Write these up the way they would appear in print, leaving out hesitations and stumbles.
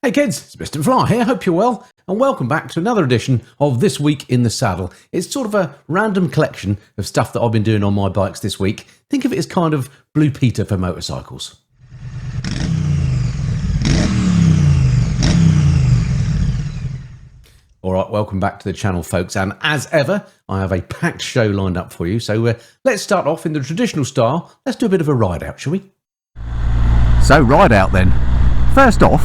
Hey kids, it's Mr. Fly here, hope you're well, and welcome back to another edition of This Week in the Saddle. It's sort of a random collection of stuff that I've been doing on my bikes this week. Think of it as kind of Blue Peter for motorcycles. Alright, welcome back to the channel folks, and as ever, I have a packed show lined up for you, so let's start off in the traditional style. Let's do a bit of a ride out, shall we? So ride out then. First off,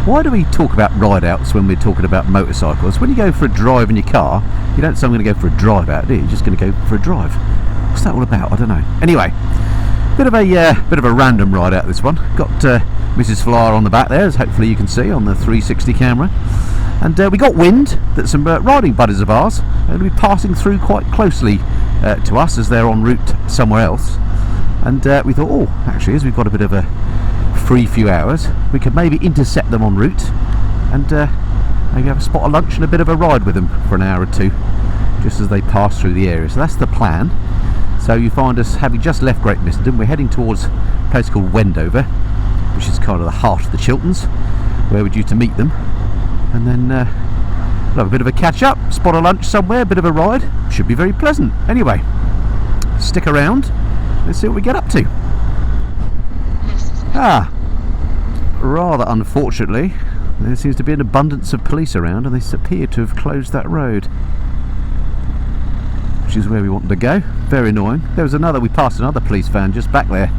why do we talk about ride outs when we're talking about motorcycles? When you go for a drive in your car, you don't say I'm going to go for a drive out, do you? You're just going to go for a drive. What's that all about? I don't know. Anyway, bit of a random ride out this one. Got Mrs. Flyer on the back there, as hopefully you can see on the 360 camera. And we got wind that some riding buddies of ours are going to be passing through quite closely to us as they're en route somewhere else. And we thought, oh, actually, as we've got a bit of a free few hours, we could maybe intercept them en route and maybe have a spot of lunch and a bit of a ride with them for an hour or two just as they pass through the area. So that's the plan. So you find us having just left Great Misterdon. We're heading towards a place called Wendover, which is kind of the heart of the Chilterns, where we're due to meet them, and then we'll have a bit of a catch up, spot of lunch somewhere, a bit of a ride. Should be very pleasant. Anyway, stick around, let's see what we get up to. Rather unfortunately, there seems to be an abundance of police around, and they appear to have closed that road, which is where we wanted to go. Very annoying. We passed another police van just back there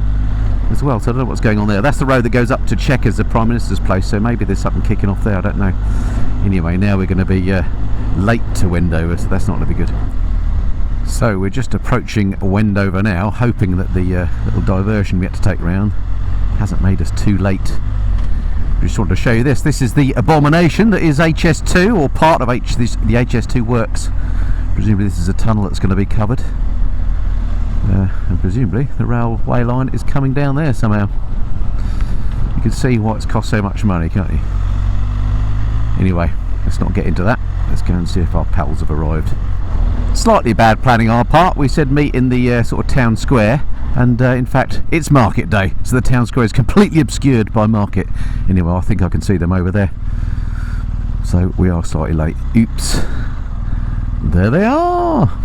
as well, so I don't know what's going on there. That's the road that goes up to Chequers, the Prime Minister's place, so maybe there's something kicking off there, I don't know. Anyway, now we're going to be late to Wendover, so that's not going to be good. So we're just approaching Wendover now, hoping that the little diversion we had to take round hasn't made us too late. I just wanted to show you this. This is the abomination that is HS2, or part of the HS2 works. Presumably this is a tunnel that's going to be covered. And presumably the railway line is coming down there somehow. You can see why it's cost so much money, can't you? Anyway, let's not get into that. Let's go and see if our pals have arrived. Slightly bad planning on our part. We said meet in the sort of town square, and in fact it's market day, so the town square is completely obscured by market. Anyway, I think I can see them over there, so we are slightly late. Oops, there they are.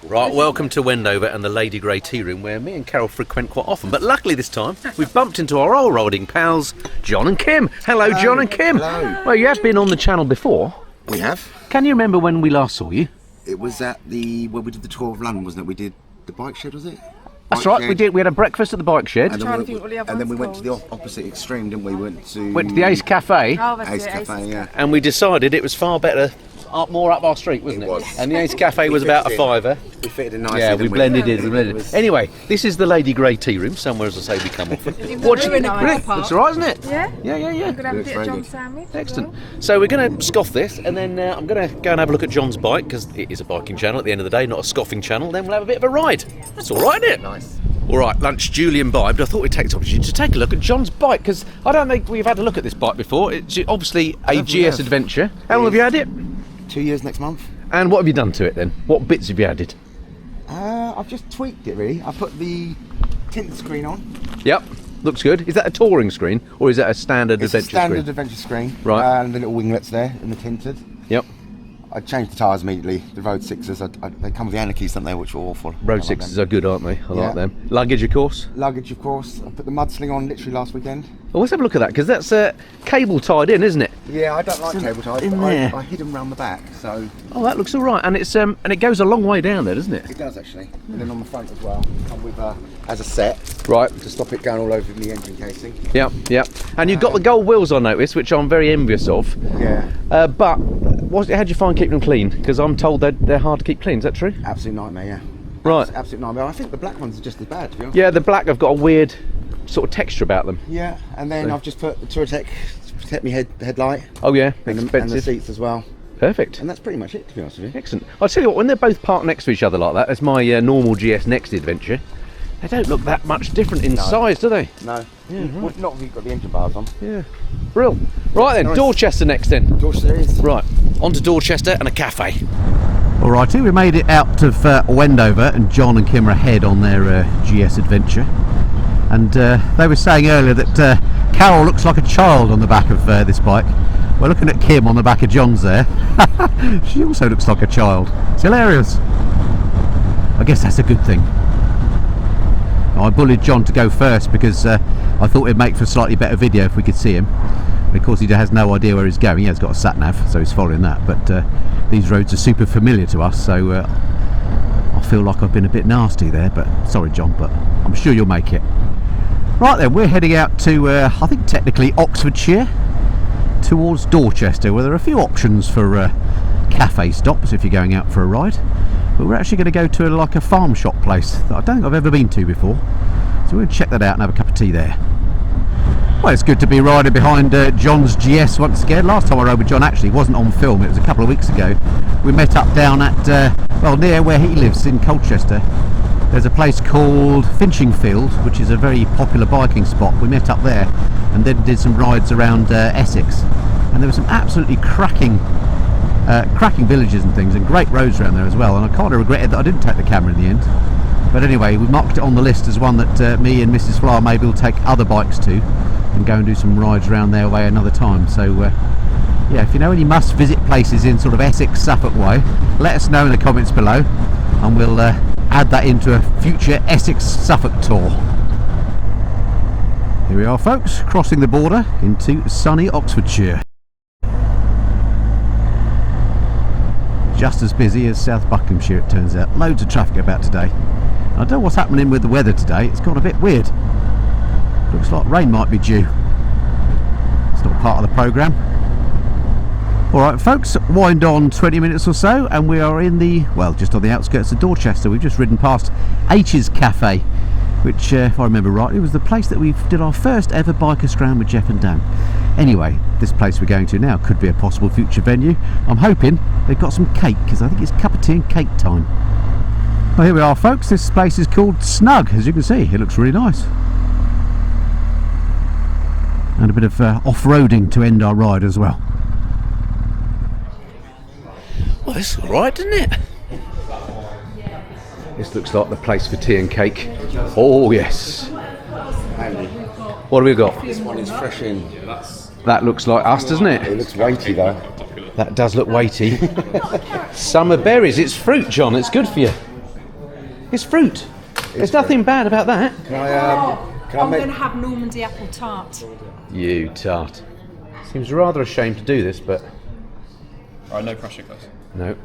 Right, welcome to Wendover and the Lady Grey Tea Room, where me and Carol frequent quite often, but luckily this time we've bumped into our old riding pals John and Kim. Hello John and Kim. Hello. Well, you have been on the channel before. We have. Can you remember when we last saw you? It was at when we did the tour of London, wasn't it? We did the bike shed, was it? That's right, we did. We had a breakfast at the bike shed. And then we went to the opposite extreme, didn't we? Went to the Ace Cafe. Oh, that's Ace it, Cafe, yeah. And we decided it was far better more up our street, wasn't it? It was. And the Ace Cafe was about a fiver. We fitted in nicely. Yeah, we didn't blended in. It was- Anyway, this is the Lady Grey Tea Room, somewhere, as I say, we come often. What do you think? Looks alright, isn't it? Yeah? Yeah. I'm going to have a Looks bit very of John good. sandwich. Excellent. So we're going to scoff this, and then I'm going to go and have a look at John's bike, because it is a biking channel at the end of the day, not a scoffing channel. Then we'll have a bit of a ride. That's all right, isn't it? Nice. All right, lunch duly imbibed. I thought we'd take this opportunity to take a look at John's bike, because I don't think we've had a look at this bike before. It's obviously a GS Adventure. How long have you had it? 2 years next month. And what have you done to it then? What bits have you added? I've just tweaked it really. I put the tint screen on. Yep, looks good. Is that a touring screen, or is that a standard It's a adventure standard screen? adventure screen. Right. And the little winglets there and the tinted. Yep. I changed the tyres immediately. The Road 6s, they come with the anarchies, don't they, which are awful. Road I like 6s them. are good, aren't they? I like Yeah. them. Luggage, of course. Luggage, of course. I put the mud sling on literally last weekend. Well, let's have a look at that, because that's cable tied in, isn't it? Yeah, I don't like cable ties, in but there. I hid them round the back, so Oh, that looks all right, and it's and it goes a long way down there, doesn't it? it does actually. And then on the front as well, come with as a set Right. to stop it going all over the engine casing. Yep, yep. And you've got the gold wheels, I noticed, which I'm very envious of. Yeah, But how do you find keeping them clean? Because I'm told they're hard to keep clean. Is that true? absolute nightmare. Yeah, Right. absolute nightmare. I think the black ones are just as bad, to be honest. Yeah, the black have got a weird sort of texture about them. Yeah, and then I've just put the Touratech to protect me headlight Oh yeah, and the expensive. seats as well. Perfect. And that's pretty much it, to be honest with you. Excellent. I'll tell you what, when they're both parked next to each other like that, as my normal GS Next Adventure, they don't look that much different in size, do they? No, well, not if you've got the engine bars on. Yeah. Brill. Right then, Nice. Dorchester next then. Door series. Right, on to Dorchester and a cafe. Alrighty, we made it out of Wendover, and John and Kim are ahead on their GS Adventure. And they were saying earlier that Carol looks like a child on the back of this bike. We're looking at Kim on the back of John's there. She also looks like a child. It's hilarious. I guess that's a good thing. I bullied John to go first because I thought it'd make for a slightly better video if we could see him. Of course, he has no idea where he's going. He has got a sat nav, so he's following that. But these roads are super familiar to us, so I feel like I've been a bit nasty there. But sorry, John, but I'm sure you'll make it. Right then, we're heading out to I think technically Oxfordshire, towards Dorchester, where there are a few options for cafe stops if you're going out for a ride. But we're actually going to go to like a farm shop place that I don't think I've ever been to before. So we'll check that out and have a cup of tea there. Well, it's good to be riding behind John's GS once again. Last time I rode with John actually wasn't on film, it was a couple of weeks ago. We met up down at, well, near where he lives in Colchester. There's a place called Enfield, which is a very popular biking spot. We met up there and then did some rides around Essex. And there were some absolutely cracking villages and things, and great roads around there as well. And I kind of regretted that I didn't take the camera in the end. But anyway, we marked it on the list as one that me and Mrs. Flower maybe will take other bikes to and go and do some rides around their way another time. So yeah, if you know any must visit places in sort of Essex, Suffolk way, let us know in the comments below and we'll add that into a future Essex, Suffolk tour. Here we are, folks, crossing the border into sunny Oxfordshire. Just as busy as South Buckinghamshire, it turns out. Loads of traffic about today. I don't know what's happening with the weather today. It's got a bit weird. Looks like rain might be due. It's not part of the programme. Alright folks, wind on 20 minutes or so and we are in the, well, just on the outskirts of Dorchester. We've just ridden past H's Cafe, which if I remember rightly was the place that we did our first ever biker scram with Jeff and Dan. Anyway, this place we're going to now could be a possible future venue. I'm hoping they've got some cake, because I think it's cup of tea and cake time. Well, here we are folks. This place is called Snug, as you can see. It looks really nice. And a bit of off-roading to end our ride as well. Well, this is alright, doesn't it? This looks like the place for tea and cake. Oh yes. Andy, What have we got? this one is fresh in. That looks like us, doesn't It it? looks weighty though. That does look weighty. Summer berries. It's fruit, John. It's good for you. It's fruit. There's nothing bad about that. Can I I'm make... going to have Normandy apple tart. You tart. Seems rather a shame to do this, but Alright, no pressure, guys. no.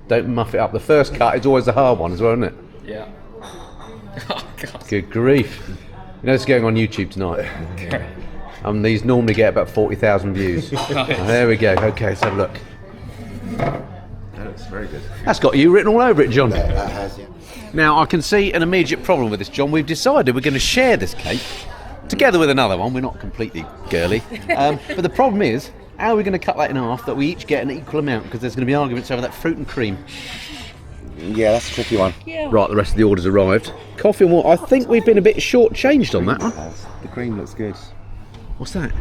Don't muff it up. The first cut is always the hard one as well, isn't it? Yeah. Oh, God. Good grief. You know it's going on YouTube tonight. Okay. These normally get about 40,000 views. There we go. Okay, let's have a look. That looks very good. That's got you written all over it, John. That has, yeah. Now, I can see an immediate problem with this, John. We've decided we're going to share this cake together with another one. We're not completely girly. But the problem is, how are we going to cut that in half that we each get an equal amount? Because there's going to be arguments over that fruit and cream. Yeah, that's a tricky one. Right, the rest of the order's arrived. Coffee and water. I think we've been a bit short-changed on that one. The cream looks good. What's that?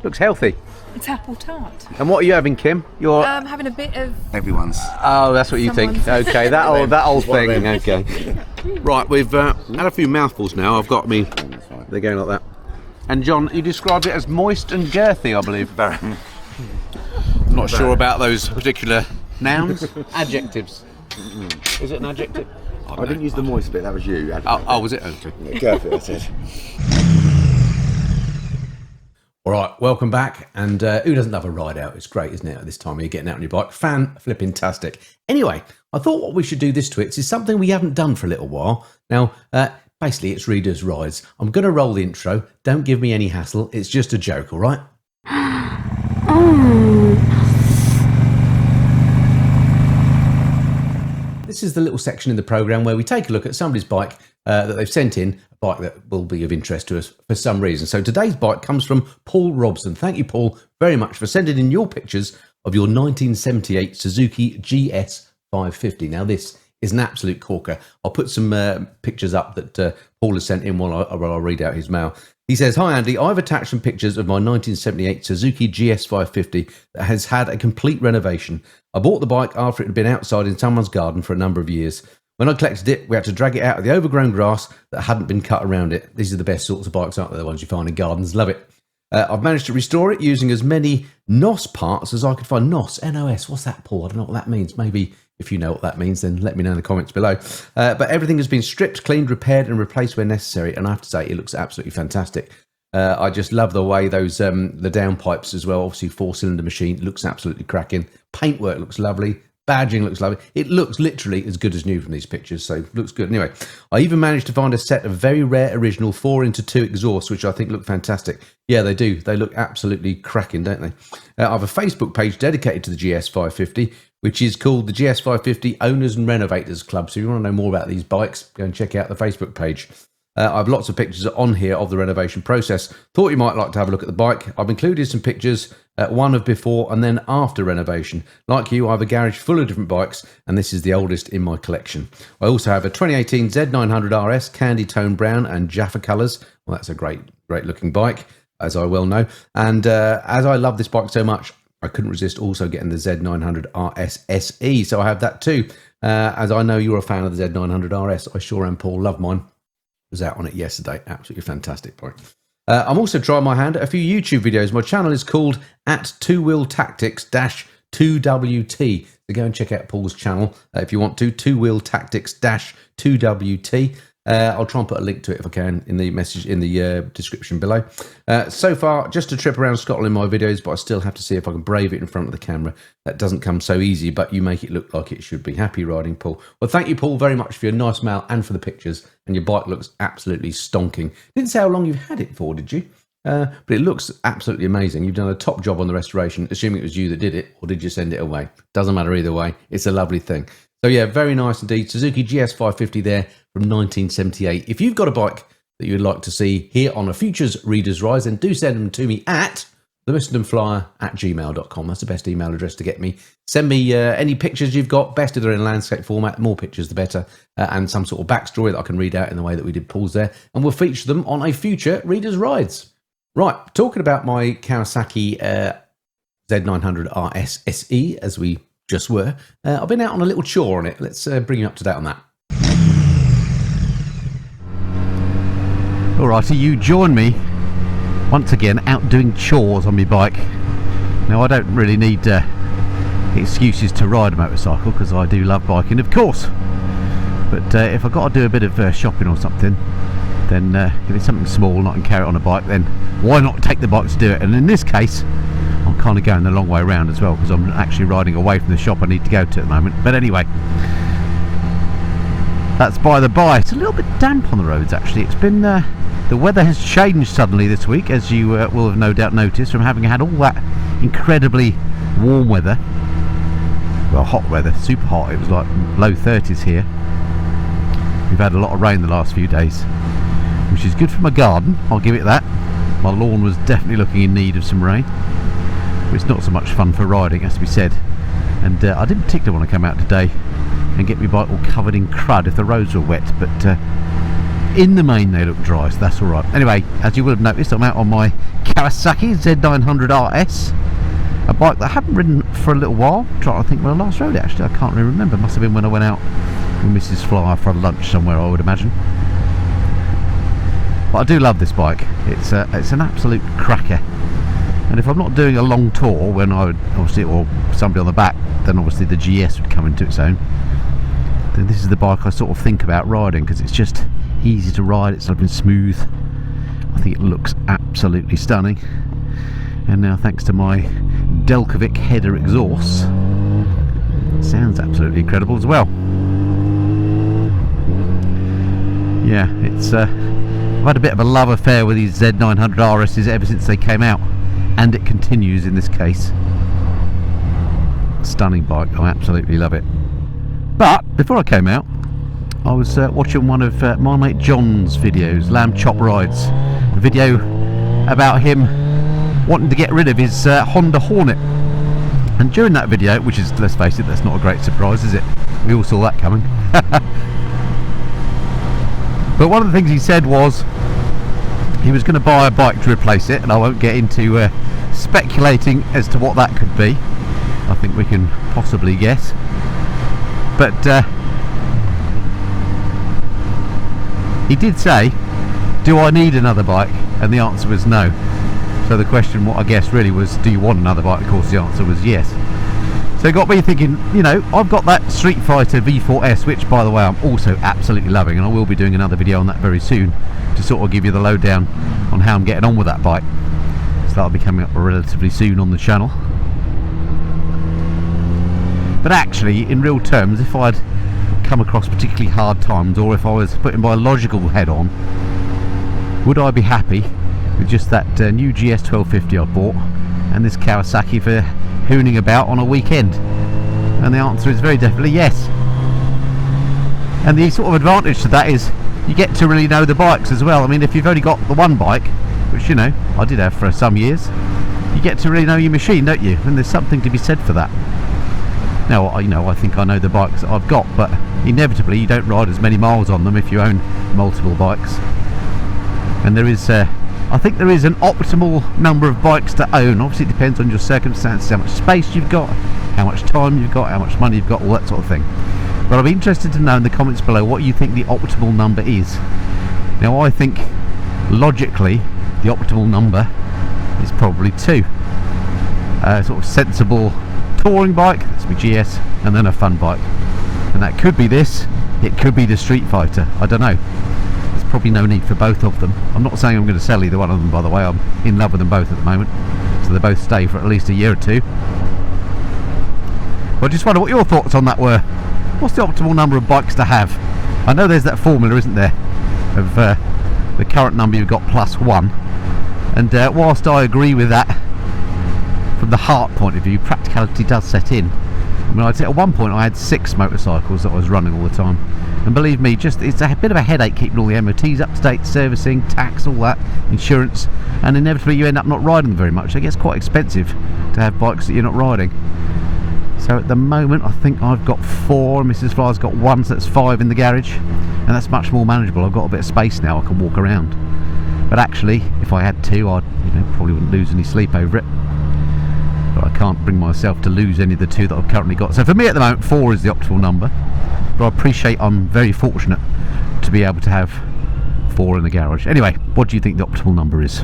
Looks healthy. It's apple tart. And what are you having, Kim? You're... Having a bit of... Everyone's. Oh, that's what you think. Someone's- Okay, that old thing. them. Okay. Right, we've had a few mouthfuls now. I've got me. They're going like that. And John, you described it as moist and girthy, I believe. Very. I'm not sure about those particular nouns. Adjectives. Is it an adjective? I didn't use the moist bit, that was you. Oh, was it? Okay. Yeah, careful, that's it. All right, welcome back. And who doesn't love a ride out? It's great, isn't it? At this time of year, getting out on your bike. Fan-flipping-tastic. Anyway, I thought what we should do this Twits is something we haven't done for a little while. Now, basically, it's Reader's Rides. I'm going to roll the intro. Don't give me any hassle. It's just a joke, all right? This is the little section in the programme where we take a look at somebody's bike that they've sent in, a bike that will be of interest to us for some reason. So today's bike comes from Paul Robson. Thank you, Paul, very much for sending in your pictures of your 1978 Suzuki GS550. Now, this is an absolute corker. I'll put some pictures up that Paul has sent in while I read out his mail. He says, "Hi Andy, I've attached some pictures of my 1978 Suzuki GS550 that has had a complete renovation. I bought the bike after it had been outside in someone's garden for a number of years. When I collected it, we had to drag it out of the overgrown grass that hadn't been cut around it. These are the best sorts of bikes, aren't they? The ones you find in gardens. Love it. I've managed to restore it using as many NOS parts as I could find. NOS, N-O-S. What's that, Paul? I don't know what that means. Maybe if you know what that means, then let me know in the comments below. But everything has been stripped, cleaned, repaired, and replaced where necessary. And I have to say, it looks absolutely fantastic. I just love the way those the downpipes as well. Obviously, 4-cylinder machine looks absolutely cracking. Paintwork looks lovely. Badging looks lovely. It looks literally as good as new from these pictures, so looks good. Anyway, I even managed to find a set of very rare original 4x2 exhausts, which I think look fantastic. Yeah, they do. They look absolutely cracking, don't they? I have a Facebook page dedicated to the GS550, which is called the GS550 Owners and Renovators Club. So if you want to know more about these bikes, go and check out the Facebook page. I have lots of pictures on here of the renovation process. Thought you might like to have a look at the bike. I've included some pictures, one of before and then after renovation. Like you, I have a garage full of different bikes, and this is the oldest in my collection. I also have a 2018 Z900 RS, candy tone brown and Jaffa colours. Well, that's a great looking bike, as I well know. And as I love this bike so much, I couldn't resist also getting the Z900 RS SE. So I have that too. As I know you're a fan of the Z900 RS, I sure am, Paul. Love mine. Was out on it yesterday. Absolutely fantastic bike. I'm also trying my hand at a few YouTube videos. My channel is called at Two Wheel Tactics 2WT. So go and check out Paul's channel if you want to. Two Wheel Tactics 2WT. I'll try and put a link to it if I can in the message in the description below. So far, just a trip around Scotland in my videos, but I still have to see if I can brave it in front of the camera. That doesn't come so easy, but you make it look like it should be. Happy riding, Paul. Well, thank you, Paul, very much for your nice mail and for the pictures. And your bike looks absolutely stonking. Didn't say how long you've had it for, did you? But it looks absolutely amazing. You've done a top job on the restoration, assuming it was you that did it, or did you send it away? Doesn't matter either way. It's a lovely thing. So yeah, very nice indeed. Suzuki GS550 there from 1978. If you've got a bike that you'd like to see here on a Futures Reader's Rise, then do send them to me at themissingdomflyer@gmail.com. That's the best email address to get me. Send me any pictures you've got, best if they're in landscape format. The more pictures, the better. And some sort of backstory that I can read out in the way that we did Paul's there. And we'll feature them on a future Reader's Rides. Right, talking about my Kawasaki Z900 RS SE, as we just were. I've been out on a little chore on it. Let's bring you up to date on that. Alrighty, you join me once again out doing chores on my bike. Now, I don't really need excuses to ride a motorcycle because I do love biking, of course. But if I've got to do a bit of shopping or something, then if it's something small and I can carry it on a bike, then why not take the bike to do it? And in this case, I'm kind of going the long way around as well because I'm actually riding away from the shop I need to go to at the moment. But anyway, that's by the by. It's a little bit damp on the roads actually. It's been the weather has changed suddenly this week, as you will have no doubt noticed, from having had all that incredibly warm weather, well, hot weather, super hot. It was like low 30s here. We've had a lot of rain the last few days, which is good for my garden, I'll give it that. My lawn was definitely looking in need of some rain. It's not so much fun for riding, has to be said. And I didn't particularly want to come out today and get my bike all covered in crud if the roads were wet, but in the main they look dry, so that's alright. Anyway, as you will have noticed, I'm out on my Kawasaki Z900 RS, a bike that I haven't ridden for a little while. I'm trying to think when I last rode it actually, I can't really remember. Must have been when I went out with Mrs. Flyer for a lunch somewhere, I would imagine. But I do love this bike. It's an absolute cracker. And if I'm not doing a long tour, when I would obviously, or somebody on the back, then obviously the GS would come into its own. Then this is the bike I sort of think about riding because it's just easy to ride. It's something smooth. I think it looks absolutely stunning. And now, thanks to my Delkovic header exhaust, sounds absolutely incredible as well. Yeah, it's I've had a bit of a love affair with these Z900 RSs ever since they came out. And it continues in this case. Stunning bike, I absolutely love it. But before I came out, I was watching one of my mate John's videos, Lamb Chop Rides, a video about him wanting to get rid of his Honda Hornet. And during that video, which is, let's face it, that's not a great surprise, is it? We all saw that coming. But one of the things he said was he was going to buy a bike to replace it, and I won't get into speculating as to what that could be. I think we can possibly guess. But he did say, do I need another bike? And the answer was no. So the question, what I guess really was, do you want another bike? Of course the answer was yes. So it got me thinking, you know, I've got that Street Fighter V4S, which by the way I'm also absolutely loving, and I will be doing another video on that very soon to sort of give you the lowdown on how I'm getting on with that bike. So that'll be coming up relatively soon on the channel. But actually, in real terms, if I'd come across particularly hard times, or if I was putting my logical head on, would I be happy with just that new GS1250 I bought and this Kawasaki for hooning about on a weekend? And the answer is very definitely yes. And the sort of advantage to that is you get to really know the bikes as well. I mean, if you've only got the one bike, which, you know, I did have for some years, you get to really know your machine, don't you? And there's something to be said for that. Now, you know, I think I know the bikes that I've got, but inevitably you don't ride as many miles on them if you own multiple bikes. And there is, I think there is an optimal number of bikes to own. Obviously it depends on your circumstances, how much space you've got, how much time you've got, how much money you've got, all that sort of thing. But I'd be interested to know in the comments below what you think the optimal number is. Now I think, logically, the optimal number is probably 2. Sort of sensible touring bike, that's my GS, and then a fun bike. And that could be this, it could be the Street Fighter, I don't know. There's probably no need for both of them. I'm not saying I'm going to sell either one of them, by the way. I'm in love with them both at the moment, so they both stay for at least a year or two. But I just wonder what your thoughts on that were. What's the optimal number of bikes to have? I know there's that formula, isn't there, of the current number you've got plus 1. And whilst I agree with that from the heart point of view, practicality does set in. I mean, I'd say at one point I had 6 motorcycles that I was running all the time, and believe me, just it's a bit of a headache keeping all the MOTs up to date, servicing, tax, all that, insurance, and inevitably you end up not riding them very much. It gets quite expensive to have bikes that you're not riding. So at the moment I think I've got 4, and Mrs. Fly's got 1, so that's 5 in the garage, and that's much more manageable. I've got a bit of space now, I can walk around. But actually, if I had 2, I probably wouldn't lose any sleep over it. But I can't bring myself to lose any of the 2 that I've currently got. So for me at the moment, 4 is the optimal number. But I appreciate I'm very fortunate to be able to have 4 in the garage. Anyway, what do you think the optimal number is?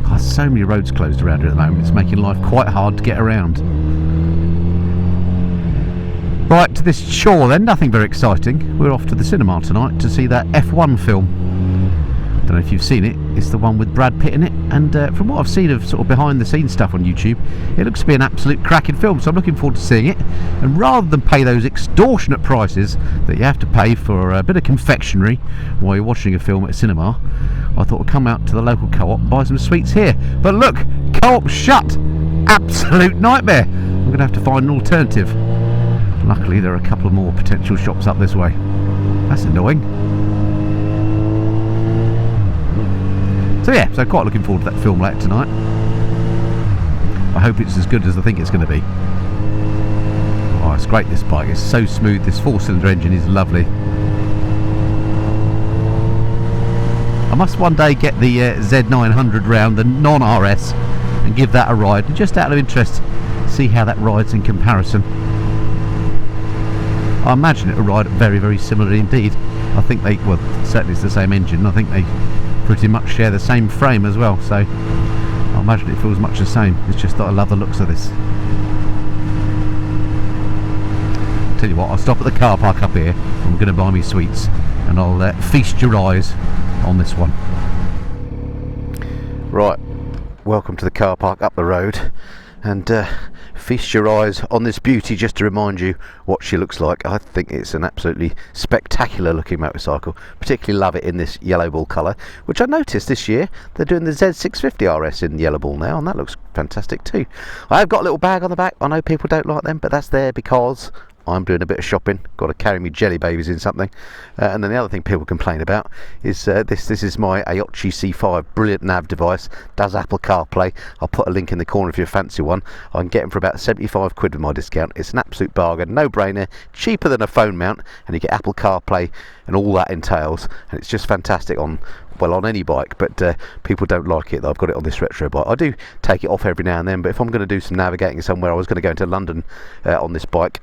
God, there's so many roads closed around here at the moment, it's making life quite hard to get around. Right, to this chore then, nothing very exciting. We're off to the cinema tonight to see that F1 film. I don't know if you've seen it, it's the one with Brad Pitt in it, and from what I've seen of sort of behind the scenes stuff on YouTube, it looks to be an absolute cracking film, so I'm looking forward to seeing it. And rather than pay those extortionate prices that you have to pay for a bit of confectionery while you're watching a film at a cinema, I thought I'd come out to the local co-op and buy some sweets here. But look, co-op's shut! Absolute nightmare! I'm going to have to find an alternative. Luckily there are a couple of more potential shops up this way. That's annoying. So yeah, so quite looking forward to that film later tonight. I hope it's as good as I think it's going to be. Oh, it's great, this bike. It's so smooth. This 4-cylinder engine is lovely. I must one day get the Z900 round, the non-RS, and give that a ride. And just out of interest, see how that rides in comparison. I imagine it will ride very, very similar indeed. I think they, well, certainly it's the same engine. I think they pretty much share the same frame as well, so I imagine it feels much the same. It's just that I love the looks of this. Tell you what, I'll stop at the car park up here. I'm going to buy me sweets, and I'll feast your eyes on this one. Right, welcome to the car park up the road, and feast your eyes on this beauty just to remind you what she looks like. I think it's an absolutely spectacular looking motorcycle. Particularly love it in this yellow ball colour, which I noticed this year they're doing the Z650 RS in yellow ball now, and that looks fantastic too. I have got a little bag on the back. I know people don't like them, but that's there because I'm doing a bit of shopping, got to carry me jelly babies in something. And then the other thing people complain about is this is my Aochi C5, brilliant nav device, does Apple CarPlay. I'll put a link in the corner if you fancy one. I can get them for about 75 quid with my discount. It's an absolute bargain, no brainer, cheaper than a phone mount, and you get Apple CarPlay and all that entails, and it's just fantastic on, well, on any bike. But people don't like it. I've got it on this retro bike. I do take it off every now and then, but if I'm going to do some navigating somewhere, I was going to go into London on this bike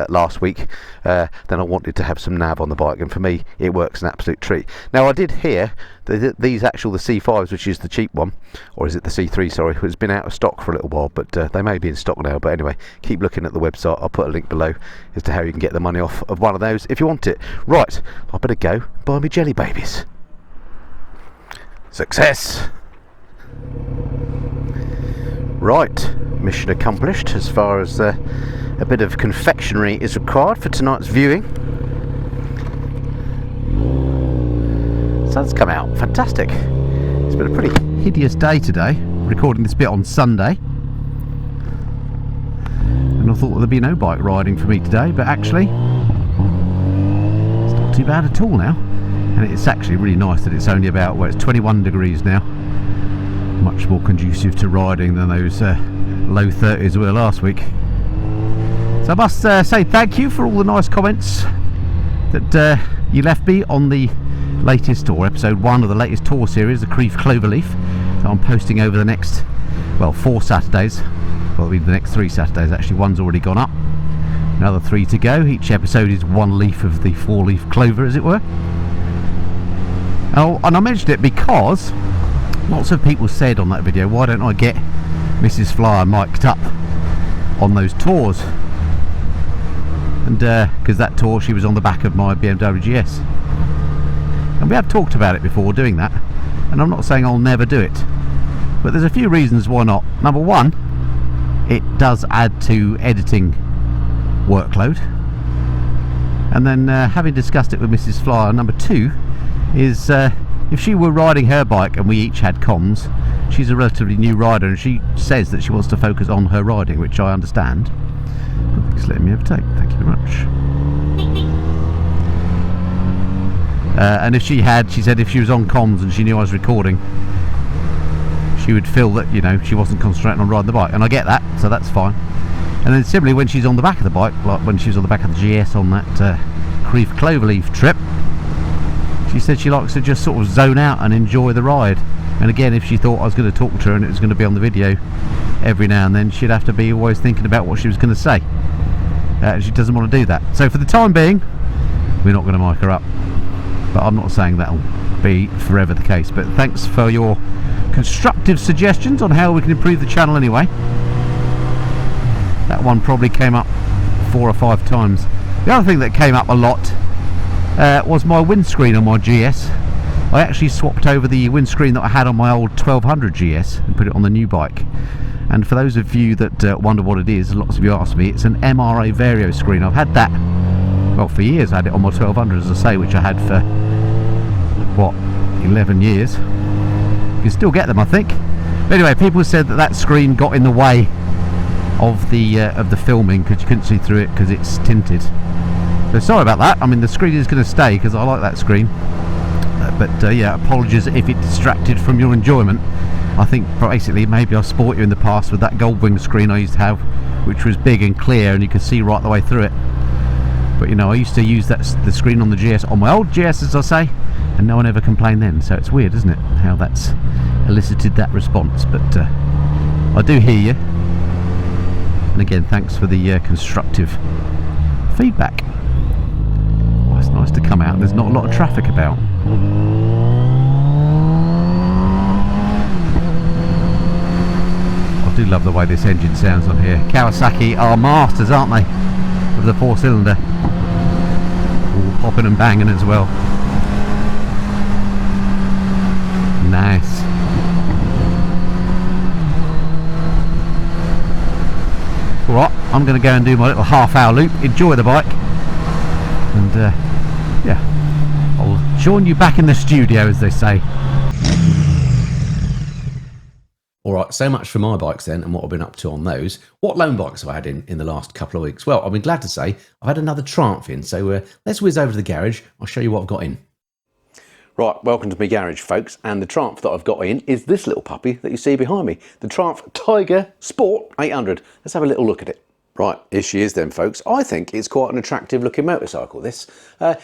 last week, then I wanted to have some nav on the bike, and for me it works an absolute treat. Now I did hear that the C5s, which is the cheap one, or is it the C3, sorry, has been out of stock for a little while, but they may be in stock now. But anyway, keep looking at the website. I'll put a link below as to how you can get the money off of one of those if you want it. Right, I better go buy me jelly babies. Success! Right, mission accomplished as far as a bit of confectionery is required for tonight's viewing. Sun's come out, fantastic. It's been a pretty hideous day today, recording this bit on Sunday. And I thought there'd be no bike riding for me today, but actually, it's not too bad at all now. And it's actually really nice that it's only about, well, it's 21 degrees now. Much more conducive to riding than those low 30s were last week. So I must say thank you for all the nice comments that you left me on the latest, or episode 1 of the latest tour series, the Creef Cloverleaf, that I'm posting over the next, well, 4 Saturdays. Well, it'll be the next 3 Saturdays actually. One's already gone up, another 3 to go. Each episode is 1 leaf of the 4-leaf clover, as it were. Oh, and I mentioned it because lots of people said on that video, why don't I get Mrs. Flyer mic'd up on those tours? And because that tour, she was on the back of my BMW GS. And we have talked about it before, doing that. And I'm not saying I'll never do it, but there's a few reasons why not. Number one, it does add to editing workload. And then having discussed it with Mrs. Flyer, number 2 is if she were riding her bike and we each had comms, she's a relatively new rider and she says that she wants to focus on her riding, which I understand. Thanks for letting me overtake, thank you very much. And if she said if she was on comms and she knew I was recording, she would feel that, you know, she wasn't concentrating on riding the bike, and I get that, so that's fine. And then similarly, when she's on the back of the bike, like when she was on the back of the GS on that Creef Cloverleaf trip, she said she likes to just sort of zone out and enjoy the ride. And again, if she thought I was going to talk to her and it was going to be on the video every now and then, she'd have to be always thinking about what she was going to say. She doesn't want to do that. So for the time being, we're not going to mic her up. But I'm not saying that'll be forever the case. But thanks for your constructive suggestions on how we can improve the channel anyway. That one probably came up 4 or 5 times. The other thing that came up a lot was my windscreen on my GS. I actually swapped over the windscreen that I had on my old 1200 GS and put it on the new bike. And for those of you that wonder what it is, lots of you ask me, it's an MRA Vario screen. I've had that, well, for years. I had it on my 1200, as I say, which I had for, what, 11 years. You can still get them, I think. But anyway, people said that that screen got in the way of the filming because you couldn't see through it because it's tinted. So sorry about that. I mean, the screen is going to stay because I like that screen. But yeah, apologies if it distracted from your enjoyment. I think basically maybe I've spoilt you in the past with that Goldwing screen I used to have, which was big and clear and you could see right the way through it. But you know, I used to use the screen on the GS, on my old GS, as I say, and no one ever complained then. So it's weird, isn't it, how that's elicited that response. But I do hear you. And again, thanks for the constructive feedback. Well, it's nice to come out. There's not a lot of traffic about. I do love the way this engine sounds on here. Kawasaki are masters, aren't they, of the 4-cylinder. All popping and banging as well. Nice. Alright, I'm going to go and do my little half-hour loop, enjoy the bike, and yeah, I'll join you back in the studio, as they say. Alright, so much for my bikes then and what I've been up to on those. What loan bikes have I had in the last couple of weeks? Well, I've been glad to say I've had another Triumph in, so let's whiz over to the garage. I'll show you what I've got in. Right, welcome to my garage, folks, and the Triumph that I've got in is this little puppy that you see behind me, the Triumph Tiger Sport 800. Let's have a little look at it. Right, here she is then, folks. I think it's quite an attractive looking motorcycle, this.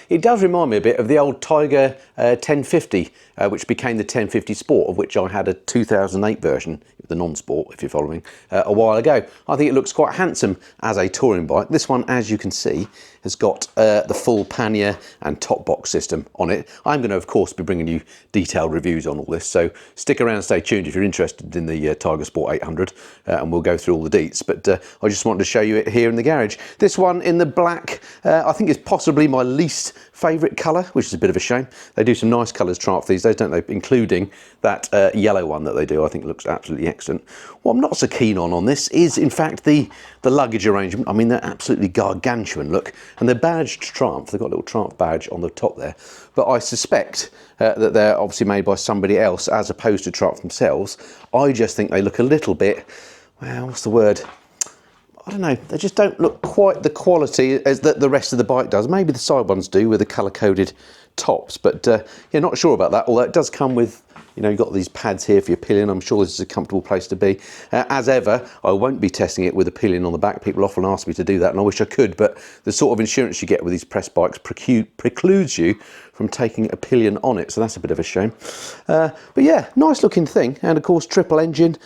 It does remind me a bit of the old Tiger 1050, which became the 1050 Sport, of which I had a 2008 version, the non-sport, if you're following, a while ago. I think it looks quite handsome as a touring bike. This one, as you can see, has got the full pannier and top box system on it. I'm going to, of course, be bringing you detailed reviews on all this, so stick around and stay tuned if you're interested in the Tiger Sport 800, and we'll go through all the deets. But I just wanted to show you it here in the garage. This one in the black, I think is possibly my least favourite colour, which is a bit of a shame. They do some nice colours Triumph these days, don't they? Including that yellow one that they do. I think it looks absolutely excellent. What I'm not so keen on this is, in fact, the luggage arrangement. I mean, they're absolutely gargantuan, look. And they're badged Triumph. They've got a little Triumph badge on the top there. But I suspect that they're obviously made by somebody else as opposed to Triumph themselves. I just think they look a little bit, well, what's the word? I don't know, they just don't look quite the quality as the rest of the bike does. Maybe the side ones do with the colour-coded tops, but yeah, not sure about that. Although it does come with, you know, you've got these pads here for your pillion. I'm sure this is a comfortable place to be. As ever, I won't be testing it with a pillion on the back. People often ask me to do that, and I wish I could, but the sort of insurance you get with these press bikes precludes you from taking a pillion on it, so that's a bit of a shame. But yeah, nice looking thing, and of course triple engine.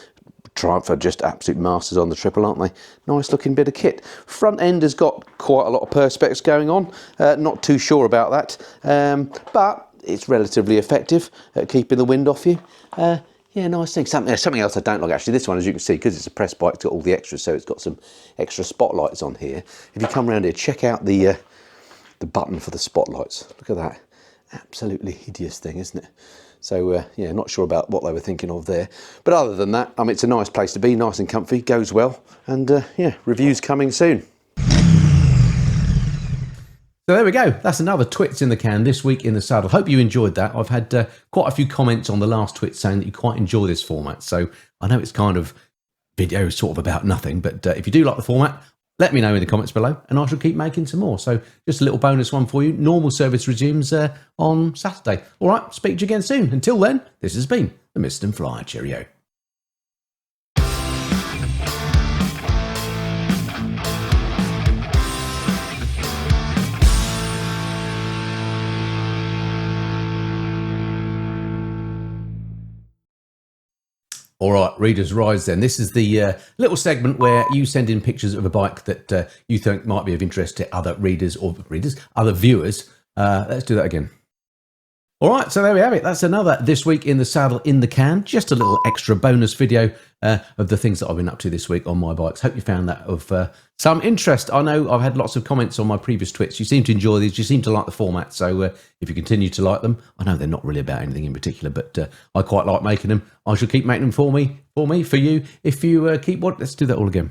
Triumph are just absolute masters on the triple, aren't they? Nice looking bit of kit. Front end has got quite a lot of perspex going on. Not too sure about that, but it's relatively effective at keeping the wind off you. Yeah, nice thing. Something else I don't like, actually. This one, as you can see, because it's a press bike, it's got all the extras, so it's got some extra spotlights on here. If you come around here, check out the button for the spotlights. Look at that. Absolutely hideous thing, isn't it? So yeah, not sure about what they were thinking of there. But other than that, I mean, it's a nice place to be, nice and comfy, goes well. And yeah, reviews coming soon. So there we go. That's another Twits in the can this week in the saddle. Hope you enjoyed that. I've had quite a few comments on the last Twit saying that you quite enjoy this format. So I know it's kind of video sort of about nothing, but if you do like the format, let me know in the comments below and I shall keep making some more. So just a little bonus one for you. Normal service resumes on Saturday. All right, speak to you again soon. Until then, this has been the Mist and Flyer. Cheerio. All right, Reader's Rise then. This is the little segment where you send in pictures of a bike that you think might be of interest to other other viewers. Let's do that again. All right, so there we have it. That's another This Week in the Saddle in the can. Just a little extra bonus video of the things that I've been up to this week on my bikes. Hope you found that of some interest. I know I've had lots of comments on my previous twits. You seem to enjoy these. You seem to like the format. So if you continue to like them, I know they're not really about anything in particular, but I quite like making them. I shall keep making them for you. If you keep what? Let's do that all again.